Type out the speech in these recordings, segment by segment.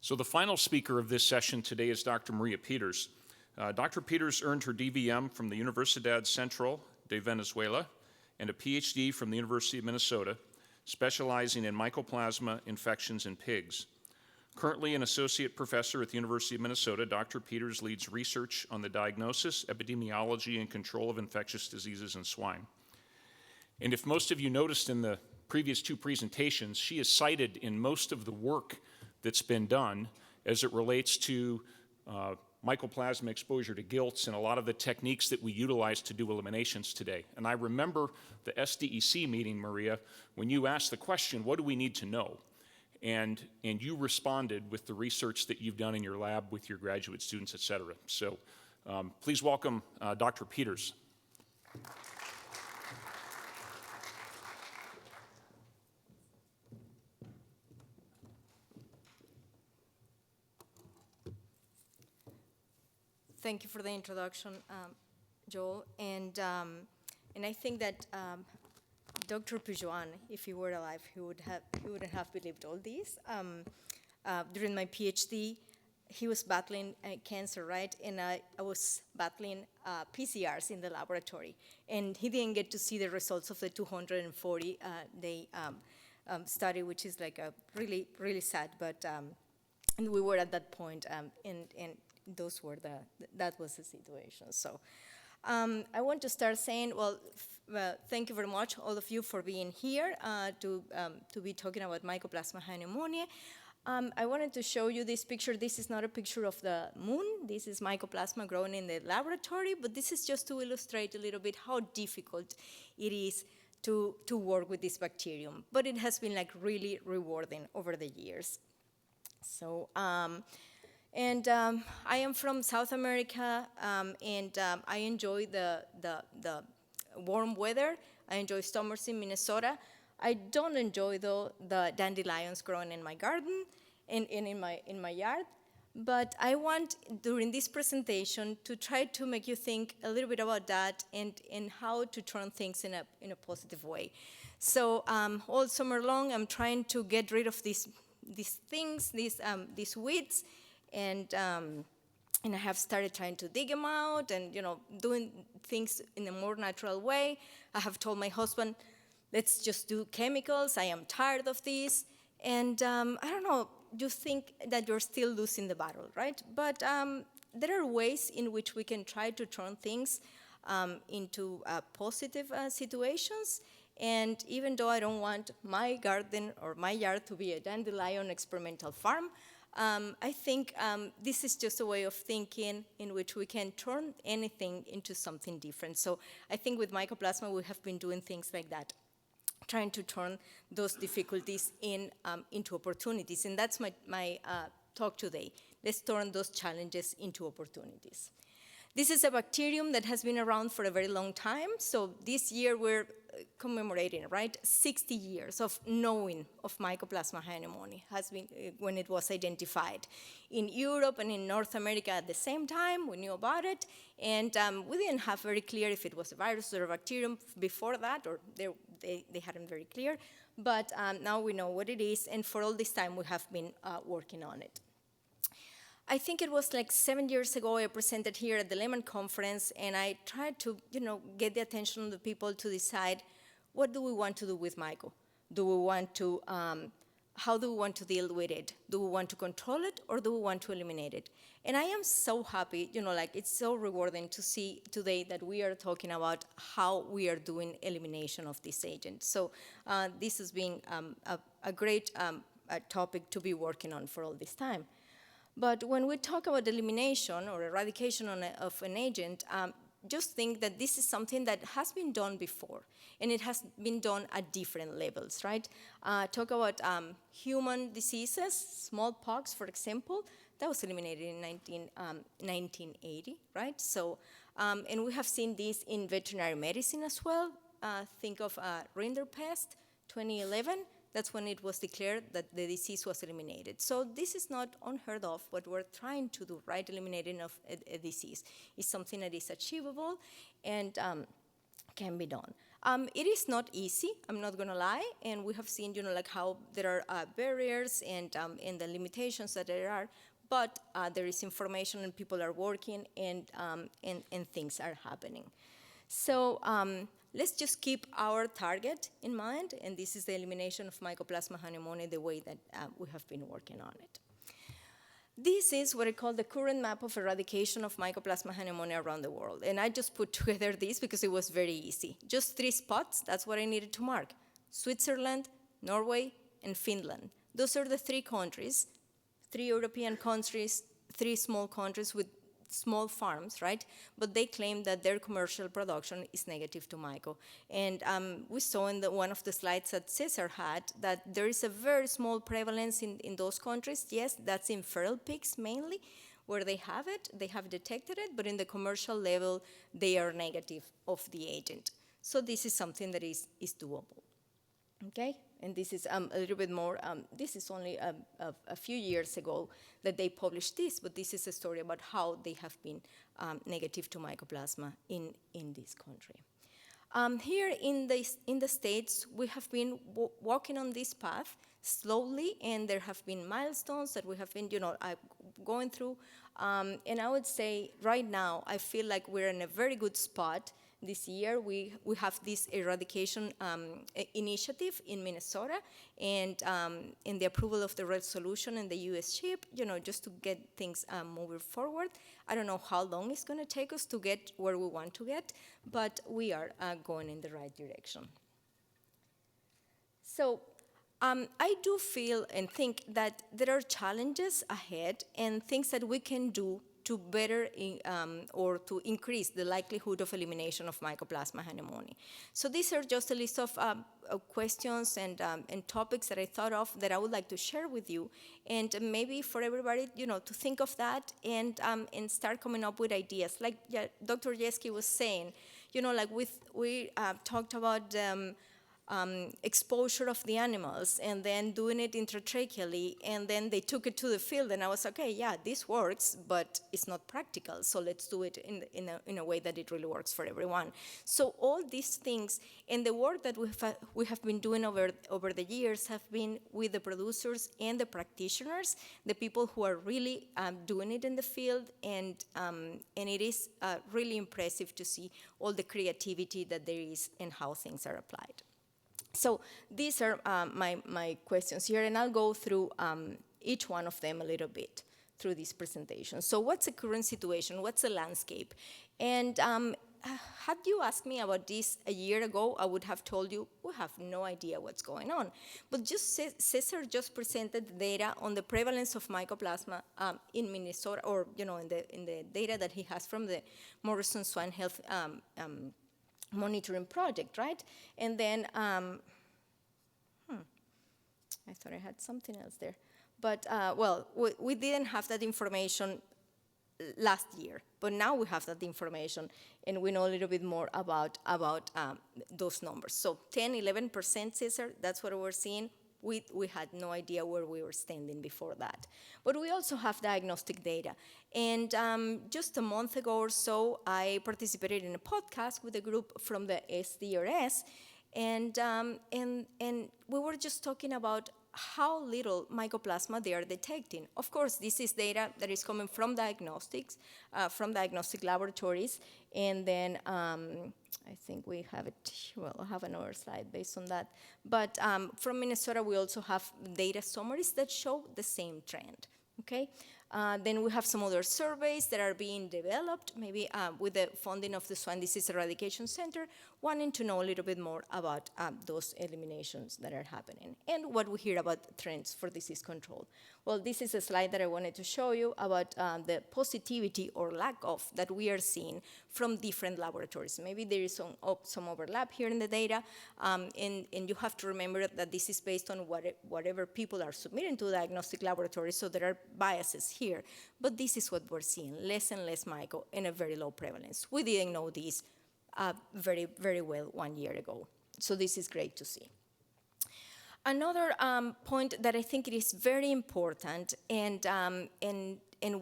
So the final speaker of this session today is Dr. Maria Pieters. Dr. Pieters earned her DVM from the Universidad Central de Venezuela and a PhD from the University of Minnesota, specializing in mycoplasma infections in pigs. Currently an associate professor at the University of Minnesota, Dr. Pieters leads research on the diagnosis, epidemiology, and control of infectious diseases in swine. And if most of you noticed in the previous two presentations, she is cited in most of the work that's been done as it relates to mycoplasma exposure to gilts and a lot of the techniques that we utilize to do eliminations today. And I remember the SDEC meeting, Maria, when you asked the question, what do we need to know? And you responded with the research that you've done in your lab with your graduate students, et cetera. So please welcome Dr. Pieters. Thank you for the introduction, Joel. And I think that Dr. Pijuan, if he were alive, he wouldn't have believed all this. During my PhD, he was battling cancer, right? And I was battling PCRs in the laboratory. And he didn't get to see the results of the 240-day study, which is like a really, really sad. But and we were at that point, and that was the situation. So I want to start saying, well, thank you very much, all of you, for being here to be talking about Mycoplasma pneumoniae. I wanted to show you this picture. This is not a picture of the moon. This is Mycoplasma growing in the laboratory, but this is just to illustrate a little bit how difficult it is to work with this bacterium. But it has been like really rewarding over the years. So, I am from South America, and I enjoy the warm weather. I enjoy summers in Minnesota. I don't enjoy, though, the dandelions growing in my garden and in my yard. But I want, during this presentation, to try to make you think a little bit about that and how to turn things in a positive way. So all summer long, I'm trying to get rid of these things, these weeds, and I have started trying to dig them out and, doing things in a more natural way. I have told my husband, let's just do chemicals. I am tired of this. And I don't know, you think that you're still losing the battle, right? But there are ways in which we can try to turn things into positive situations. And even though I don't want my garden or my yard to be a dandelion experimental farm, I think this is just a way of thinking in which we can turn anything into something different. So I think with Mycoplasma, we have been doing things like that, trying to turn those difficulties into opportunities. And that's my talk today. Let's turn those challenges into opportunities. This is a bacterium that has been around for a very long time. So this year we're commemorating, right, 60 years of knowing of Mycoplasma pneumoniae has been when it was identified. In Europe and in North America at the same time, we knew about it, and we didn't have very clear if it was a virus or a bacterium before that, or they hadn't very clear, but now we know what it is, and for all this time we have been working on it. I think it was like 7 years ago I presented here at the Leman conference, and I tried to, get the attention of the people to decide what do we want to do with myco. Do we want to, how do we want to deal with it? Do we want to control it, or do we want to eliminate it? And I am so happy, it's so rewarding to see today that we are talking about how we are doing elimination of this agent. So this has been a great topic to be working on for all this time. But when we talk about elimination or eradication of an agent, just think that this is something that has been done before, and it has been done at different levels, right? Talk about human diseases, smallpox, for example, that was eliminated in 1980, right? So, and we have seen this in veterinary medicine as well. Think of rinderpest, 2011. That's when it was declared that the disease was eliminated. So this is not unheard of. What we're trying to do, right, eliminating of a disease, is something that is achievable and can be done. It is not easy, I'm not gonna lie, and we have seen, like how there are barriers and the limitations that there are, but there is information and people are working and things are happening. So let's just keep our target in mind, and this is the elimination of Mycoplasma pneumoniae the way that we have been working on it. This is what I call the current map of eradication of Mycoplasma pneumoniae around the world. And I just put together this because it was very easy. Just 3 spots, that's what I needed to mark. Switzerland, Norway, and Finland. Those are the 3 countries, 3 European countries, 3 small countries with small farms, right? But they claim that their commercial production is negative to myco. And we saw in one of the slides that Cesar had that there is a very small prevalence in those countries. Yes, that's in feral pigs mainly, where they have detected it, but in the commercial level, they are negative of the agent. So this is something that is doable. Okay, and this is a little bit more, this is only a few years ago that they published this, but this is a story about how they have been negative to Mycoplasma in this country. Here in the States, we have been walking on this path slowly, and there have been milestones that we have been, going through. And I would say right now, I feel like we're in a very good spot. This year, we have this eradication initiative in Minnesota, and in the approval of the resolution and the U.S. chip, just to get things moving forward. I don't know how long it's going to take us to get where we want to get, but we are going in the right direction. So I do feel and think that there are challenges ahead and things that we can do to better or to increase the likelihood of elimination of Mycoplasma pneumoniae. So these are just a list of questions and topics that I thought of that I would like to share with you, and maybe for everybody, to think of that and start coming up with ideas. Like Dr. Jeske was saying, like we talked about exposure of the animals and then doing it intratracheally, and then they took it to the field, and I was okay, yeah, this works, but it's not practical, so let's do it in a way that it really works for everyone. So all these things and the work that we have been doing over the years have been with the producers and the practitioners, the people who are really doing it in the field, and it is really impressive to see all the creativity that there is and how things are applied. So these are my questions here, and I'll go through each one of them a little bit through this presentation. So what's the current situation? What's the landscape? And had you asked me about this a year ago, I would have told you we have no idea what's going on. But Cesar just presented the data on the prevalence of Mycoplasma in Minnesota, or in the data that he has from the Morrison Swine Health monitoring project, right? And then, I thought I had something else there. But, well, we didn't have that information last year, but now we have that information, and we know a little bit more about those numbers. So 10, 11%, Cesar, that's what we're seeing. We had no idea where we were standing before that. But we also have diagnostic data. And just a month ago or so, I participated in a podcast with a group from the SDRS, and we were just talking about how little Mycoplasma they are detecting. Of course, this is data that is coming from diagnostics, from diagnostic laboratories, and then I think we have it, well, I'll have another slide based on that. But from Minnesota, we also have data summaries that show the same trend, okay? Then we have some other surveys that are being developed, maybe with the funding of the Swine Disease Eradication Center, wanting to know a little bit more about those eliminations that are happening and what we hear about trends for disease control. Well, this is a slide that I wanted to show you about the positivity or lack of that we are seeing from different laboratories. Maybe there is some overlap here in the data, and you have to remember that this is based on whatever people are submitting to diagnostic laboratories, so there are biases here. But this is what we're seeing, less and less myco and a very low prevalence. We didn't know this very, very well 1 year ago. So this is great to see. Another point that I think it is very important, and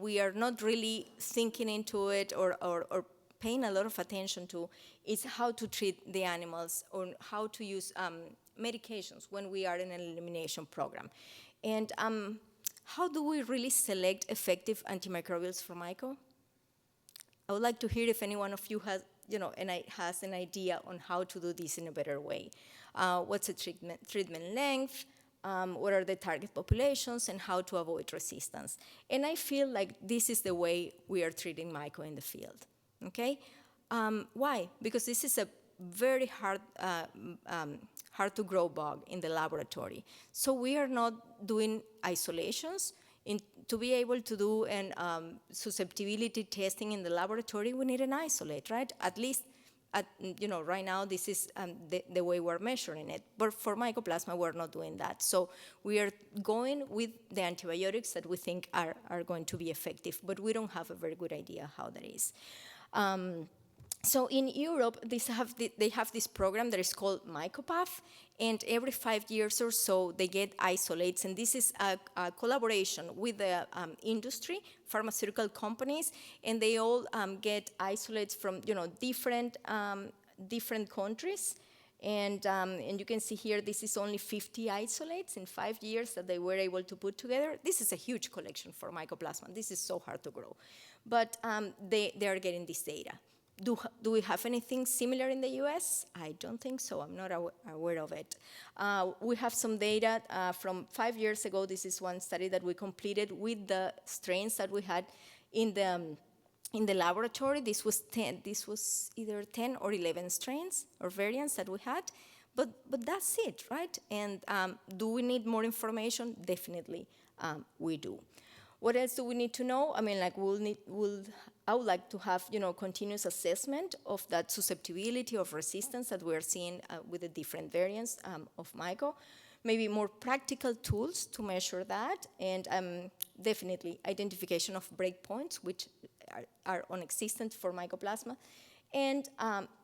we are not really thinking into it or paying a lot of attention to is how to treat the animals or how to use medications when we are in an elimination program. And how do we really select effective antimicrobials for myco? I would like to hear if any one of you has, has an idea on how to do this in a better way. What's the treatment length? What are the target populations, and how to avoid resistance? And I feel like this is the way we are treating myco in the field, okay? Why? Because this is a very hard to grow bug in the laboratory. So we are not doing isolations. To be able to do an susceptibility testing in the laboratory, we need an isolate, right? At least, right now, this is the way we're measuring it. But for Mycoplasma, we're not doing that. So we are going with the antibiotics that we think are going to be effective, but we don't have a very good idea how that is. So in Europe, they have this program that is called Mycopath, and every 5 years or so, they get isolates, and this is a collaboration with the industry, pharmaceutical companies, and they all get isolates from different countries, and you can see here, this is only 50 isolates in 5 years that they were able to put together. This is a huge collection for Mycoplasma. This is so hard to grow, but they are getting this data. Do we have anything similar in the US? I don't think so. I'm not aware of it. We have some data from 5 years ago. This is one study that we completed with the strains that we had in the laboratory. This was either 10 or 11 strains or variants that we had. But that's it, right? And do we need more information? Definitely we do. What else do we need to know? I mean, like I would like to have, continuous assessment of that susceptibility of resistance that we're seeing with the different variants of myco. Maybe more practical tools to measure that, and definitely identification of breakpoints, which are non-existent for Mycoplasma, and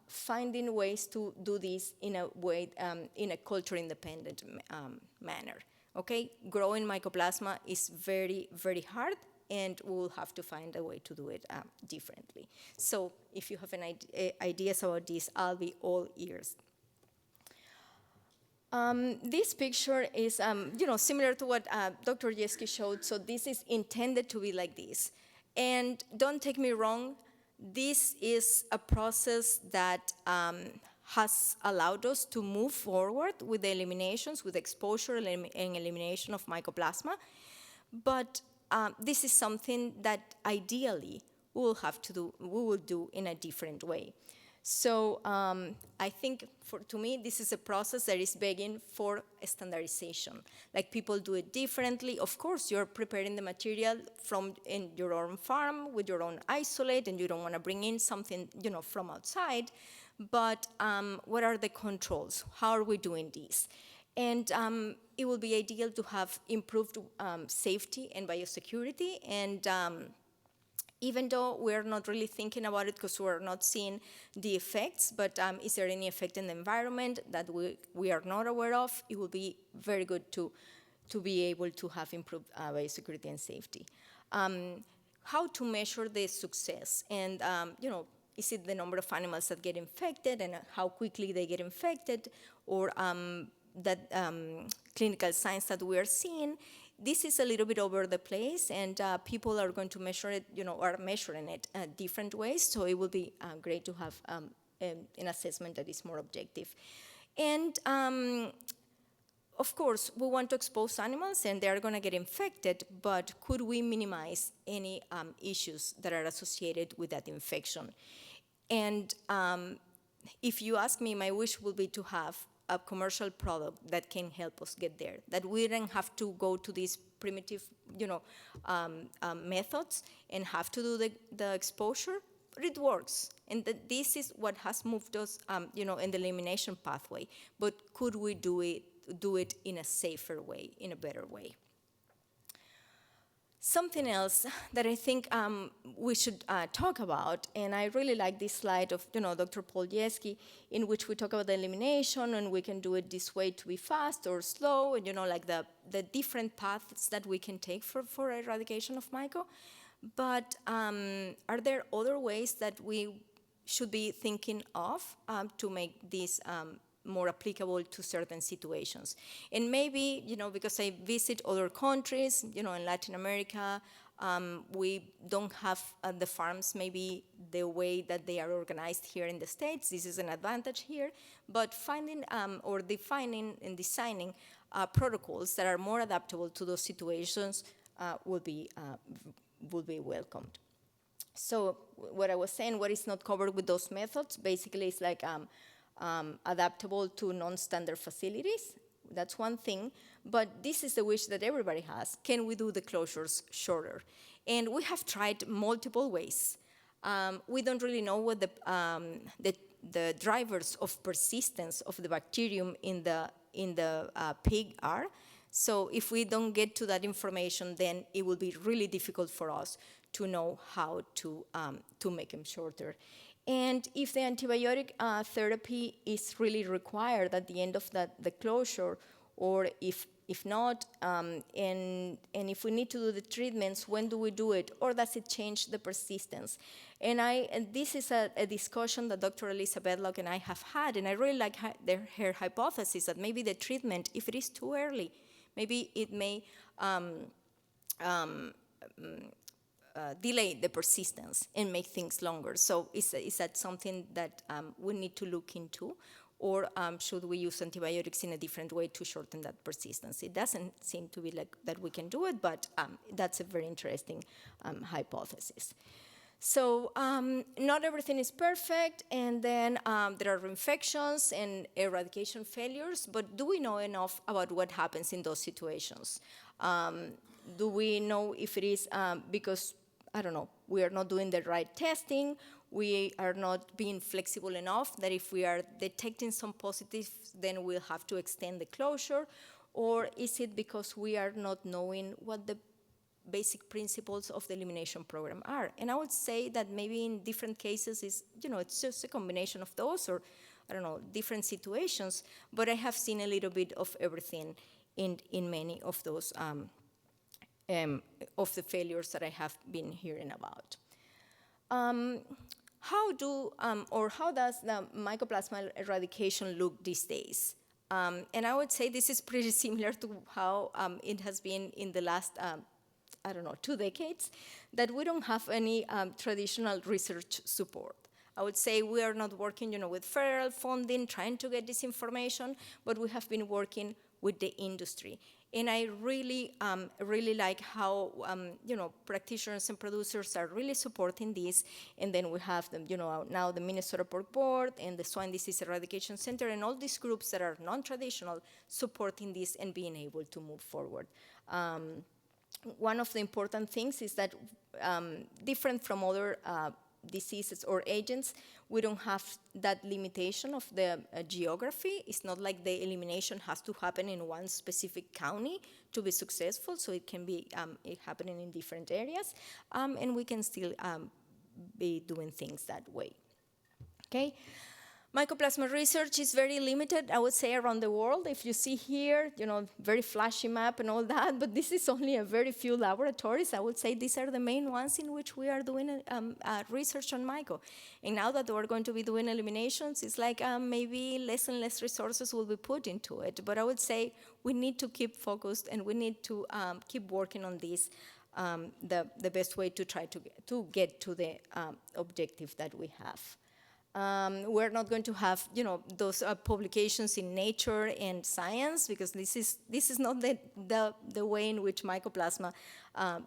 finding ways to do this in a way, in a culture-independent manner. Okay, growing Mycoplasma is very, very hard, and we'll have to find a way to do it differently. So if you have ideas about this, I'll be all ears. This picture is, similar to what Dr. Jeski showed. So this is intended to be like this. And don't take me wrong, this is a process that has allowed us to move forward with the eliminations, with exposure and elimination of Mycoplasma. But this is something that ideally we will do in a different way. So I think, to me, this is a process that is begging for standardization. Like, people do it differently. Of course, you're preparing the material in your own farm with your own isolate, and you don't want to bring in something, from outside. But what are the controls? How are we doing this? And it will be ideal to have improved safety and biosecurity. And even though we're not really thinking about it because we're not seeing the effects, but is there any effect in the environment that we are not aware of? It will be very good to be able to have improved biosecurity and safety. How to measure the success? And, is it the number of animals that get infected and how quickly they get infected, or that clinical signs that we are seeing? This is a little bit over the place, and people are going to measure it, are measuring it different ways, so it will be great to have an assessment that is more objective. And of course, we want to expose animals, and they're going to get infected, but could we minimize any issues that are associated with that infection? And if you ask me, my wish would be to have a commercial product that can help us get there, that we don't have to go to these primitive, methods and have to do the exposure, but it works. And this is what has moved us, in the elimination pathway. But could we do it in a safer way, in a better way? Something else that I think we should talk about, and I really like this slide of Dr. Paul Jeski, in which we talk about the elimination, and we can do it this way to be fast or slow, and like the different paths that we can take for eradication of myco. But are there other ways that we should be thinking of to make this more applicable to certain situations. And maybe, because I visit other countries, in Latin America, we don't have the farms maybe the way that they are organized here in the States. This is an advantage here. But finding or defining and designing protocols that are more adaptable to those situations will be welcomed. So what I was saying, what is not covered with those methods, basically is like adaptable to non-standard facilities. That's one thing, but this is the wish that everybody has. Can we do the closures shorter? And we have tried multiple ways. We don't really know what the drivers of persistence of the bacterium in the pig are. So if we don't get to that information, then it will be really difficult for us to know how to make them shorter. And if the antibiotic therapy is really required at the end of the closure, or if not, and if we need to do the treatments, when do we do it, or does it change the persistence? And this is a discussion that Dr. Elisa Bedlock and I have had, and I really like her hypothesis that maybe the treatment, if it is too early, maybe it may delay the persistence and make things longer. So is that something that we need to look into? Or should we use antibiotics in a different way to shorten that persistence? It doesn't seem to be like that we can do it, but that's a very interesting hypothesis. So not everything is perfect, and then there are infections and eradication failures, but do we know enough about what happens in those situations? Do we know if it is because, I don't know, we are not doing the right testing, we are not being flexible enough, that if we are detecting some positives, then we'll have to extend the closure? Or is it because we are not knowing what the basic principles of the elimination program are? And I would say that maybe in different cases it's just a combination of those, or I don't know, different situations, but I have seen a little bit of everything in many of those of the failures that I have been hearing about. How does the mycoplasma eradication look these days? And I would say this is pretty similar to how it has been in the last, 2 decades, that we don't have any traditional research support. I would say we are not working, with federal funding, trying to get this information, but we have been working with the industry. And I really like how, practitioners and producers are really supporting this. And then we have them, now the Minnesota Pork Board and the Swine Disease Eradication Center and all these groups that are non-traditional supporting this and being able to move forward. One of the important things is that different from other diseases or agents, we don't have that limitation of the geography. It's not like the elimination has to happen in one specific county to be successful, so it can be happening in different areas, and we can still be doing things that way. Okay. Mycoplasma research is very limited, I would say, around the world. If you see here, very flashy map and all that, but this is only a very few laboratories. I would say these are the main ones in which we are doing research on myco. And now that we're going to be doing eliminations, it's like maybe less and less resources will be put into it. But I would say we need to keep focused, and we need to keep working on this, the best way to try to get to the objective that we have. We're not going to have, those publications in Nature and Science, because this is not the way in which Mycoplasma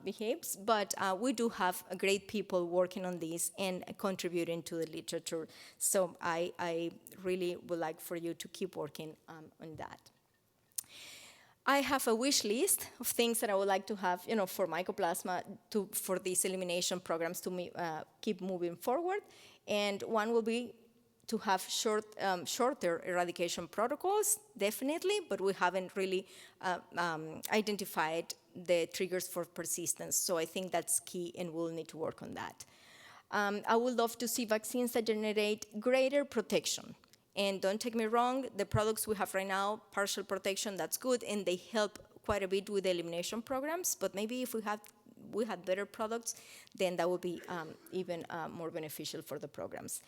behaves. But we do have great people working on this and contributing to the literature. So I really would like for you to keep working on that. I have a wish list of things that I would like to have, for Mycoplasma, for these elimination programs to keep moving forward. And one will be to have shorter eradication protocols, definitely, but we haven't really identified the triggers for persistence. So I think that's key, and we'll need to work on that. I would love to see vaccines that generate greater protection. And don't take me wrong, the products we have right now, partial protection, that's good, and they help quite a bit with the elimination programs, but maybe if we had better products, then that would be even more beneficial for the programs.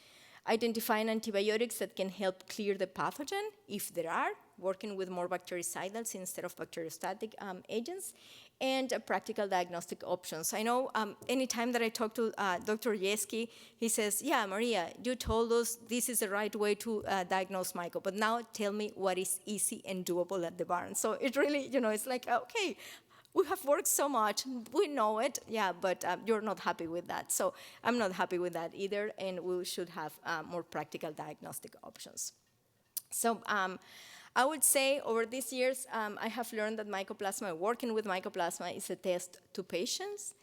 identifying antibiotics that can help clear the pathogen, if there are, working with more bactericidals instead of bacteriostatic agents, and practical diagnostic options. I know anytime that I talk to Dr. Yeski, he says, yeah, Maria, you told us this is the right way to diagnose myco, but now tell me what is easy and doable at the barn. So it really, it's like, okay, we have worked so much, we know it, yeah, but you're not happy with that. So I'm not happy with that either, and we should have more practical diagnostic options. So I would say over these years, I have learned that Mycoplasma, working with Mycoplasma, is a test to patients.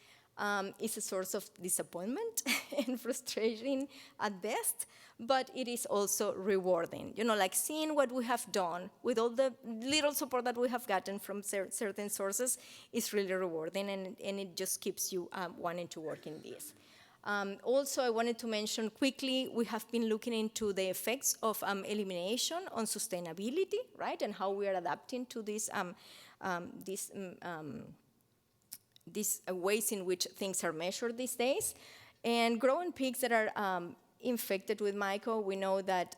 It's a source of disappointment and frustration at best, but it is also rewarding. Like seeing what we have done with all the little support that we have gotten from certain sources is really rewarding, and it just keeps you wanting to work in this. Also, I wanted to mention quickly, we have been looking into the effects of elimination on sustainability, right, and how we are adapting to these ways in which things are measured these days. And growing pigs that are infected with myco, we know that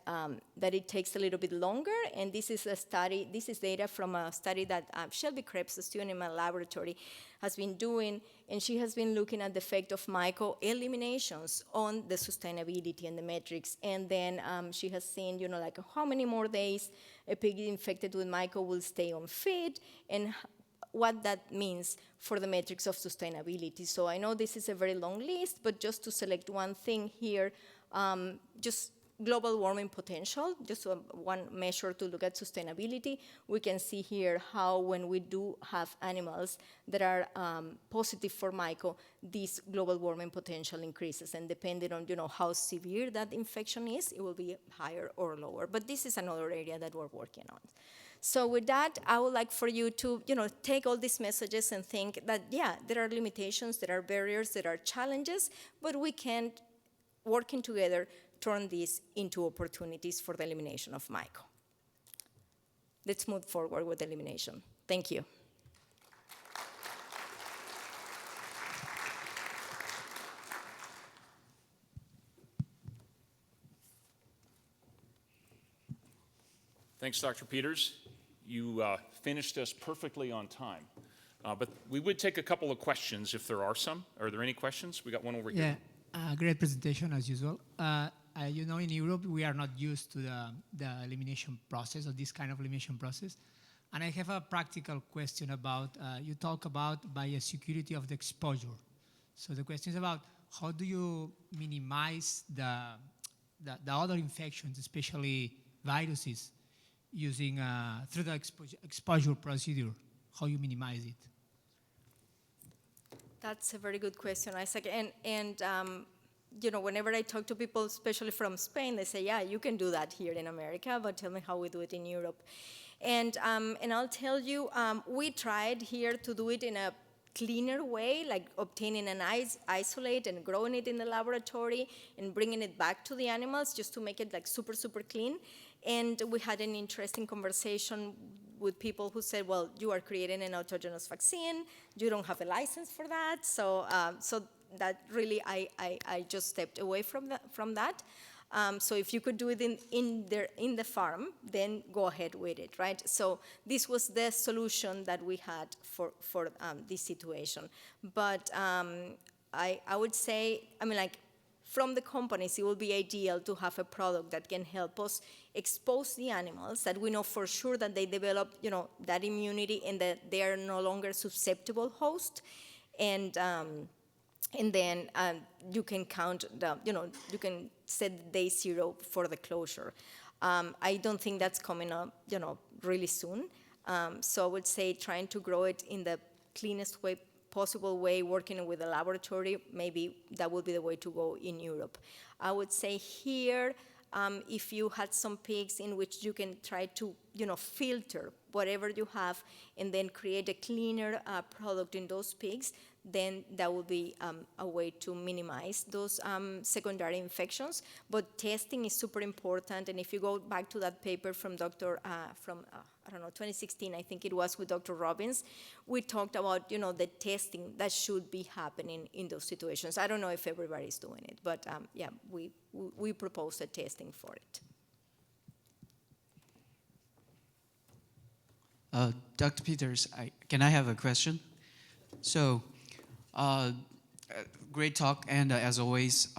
it takes a little bit longer, and this is data from a study that Shelby Krebs, a student in my laboratory, has been doing, and she has been looking at the effect of myco eliminations on the sustainability and the metrics, and then she has seen, like how many more days a pig infected with myco will stay on feed, and what that means for the metrics of sustainability. So I know this is a very long list, but just to select one thing here, just global warming potential, just one measure to look at sustainability. We can see here how when we do have animals that are positive for myco, this global warming potential increases, and depending on how severe that infection is, it will be higher or lower. But this is another area that we're working on. So with that, I would like for you to, take all these messages and think that, yeah, there are limitations, there are barriers, there are challenges, but we can, working together, turn these into opportunities for the elimination of myco. Let's move forward with elimination. Thank you. Thanks, Dr. Pieters. You finished us perfectly on time. But we would take a couple of questions if there are some. Are there any questions? We got one over here. Yeah, great presentation as usual. In Europe, we are not used to the elimination process, or this kind of elimination process. And I have a practical question about, you talk about biosecurity of the exposure. So the question is about how do you minimize the other infections, especially viruses, using through the exposure procedure, how you minimize it? That's a very good question, Isaac. And whenever I talk to people, especially from Spain, they say, yeah, you can do that here in America, but tell me how we do it in Europe. And I'll tell you, we tried here to do it in a cleaner way, like obtaining an isolate and growing it in the laboratory and bringing it back to the animals just to make it like super, super clean. And we had an interesting conversation with people who said, well, you are creating an autogenous vaccine, you don't have a license for that, so that really, I just stepped away from that. So if you could do it in the farm, then go ahead with it, right? So this was the solution that we had for this situation. But I would say, from the companies, it would be ideal to have a product that can help us expose the animals, that we know for sure that they develop, that immunity and that they are no longer susceptible host. And then you can count you can set day 0 for the closure. I don't think that's coming up, really soon. So I would say trying to grow it in the cleanest possible way, working with a laboratory, maybe that would be the way to go in Europe. I would say here, if you had some pigs in which you can try to, filter whatever you have and then create a cleaner product in those pigs, then that would be a way to minimize those secondary infections. But testing is super important, and if you go back to that paper from I don't know, 2016, I think it was, with Dr. Robbins, we talked about, the testing that should be happening in those situations. I don't know if everybody's doing it, but yeah, we propose a testing for it. Dr. Pieters, can I have a question? So, great talk, and as always,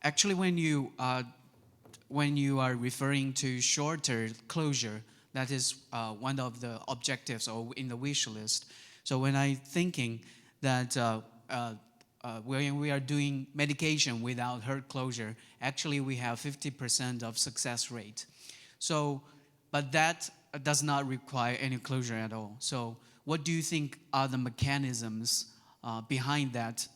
actually when you are referring to shorter closure, that is one of the objectives or in the wish list. So when I'm thinking that when we are doing medication without herd closure, actually we have 50% of success rate. So, but that does not require any closure at all. So what do you think are the mechanisms behind that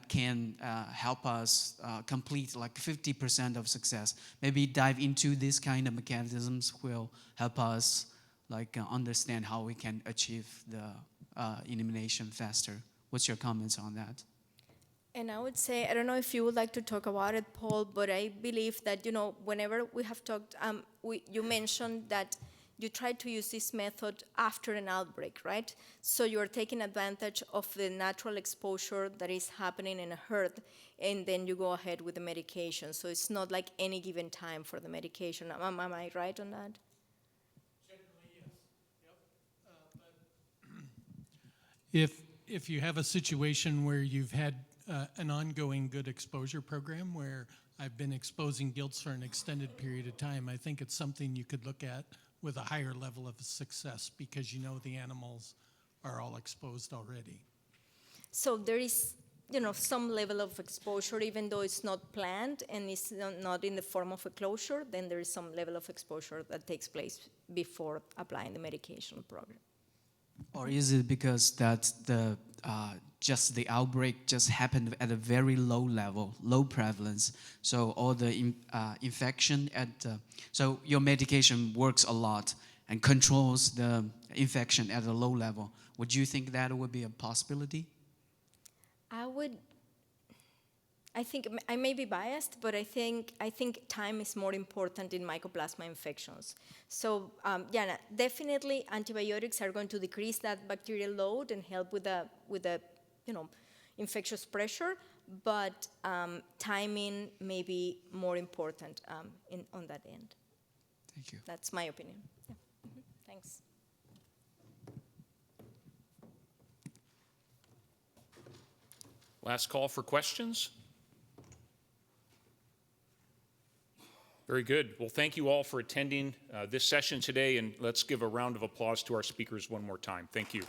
can help us complete like 50% of success? Maybe dive into this kind of mechanisms will help us like understand how we can achieve the elimination faster. What's your comments on that? And I would say, I don't know if you would like to talk about it, Paul, but I believe that, whenever we have talked, you mentioned that you try to use this method after an outbreak, right? So you're taking advantage of the natural exposure that is happening in a herd, and then you go ahead with the medication. So it's not like any given time for the medication. Am I right on that? Generally, yes. Yep. If you have a situation where you've had an ongoing good exposure program where I've been exposing gilts for an extended period of time, I think it's something you could look at with a higher level of success, because the animals are all exposed already. So there is, some level of exposure, even though it's not planned and it's not in the form of a closure, then there is some level of exposure that takes place before applying the medication program. Or is it because that just the outbreak just happened at a very low level, low prevalence, so all the infection so your medication works a lot and controls the infection at a low level? Would you think that would be a possibility? I think I may be biased, but I think time is more important in Mycoplasma infections. So yeah, definitely antibiotics are going to decrease that bacterial load and help with the infectious pressure, but timing may be more important on that end. Thank you. That's my opinion. Yeah. Mm-hmm. Thanks. Last call for questions. Very good. Well, thank you all for attending this session today, and let's give a round of applause to our speakers one more time. Thank you.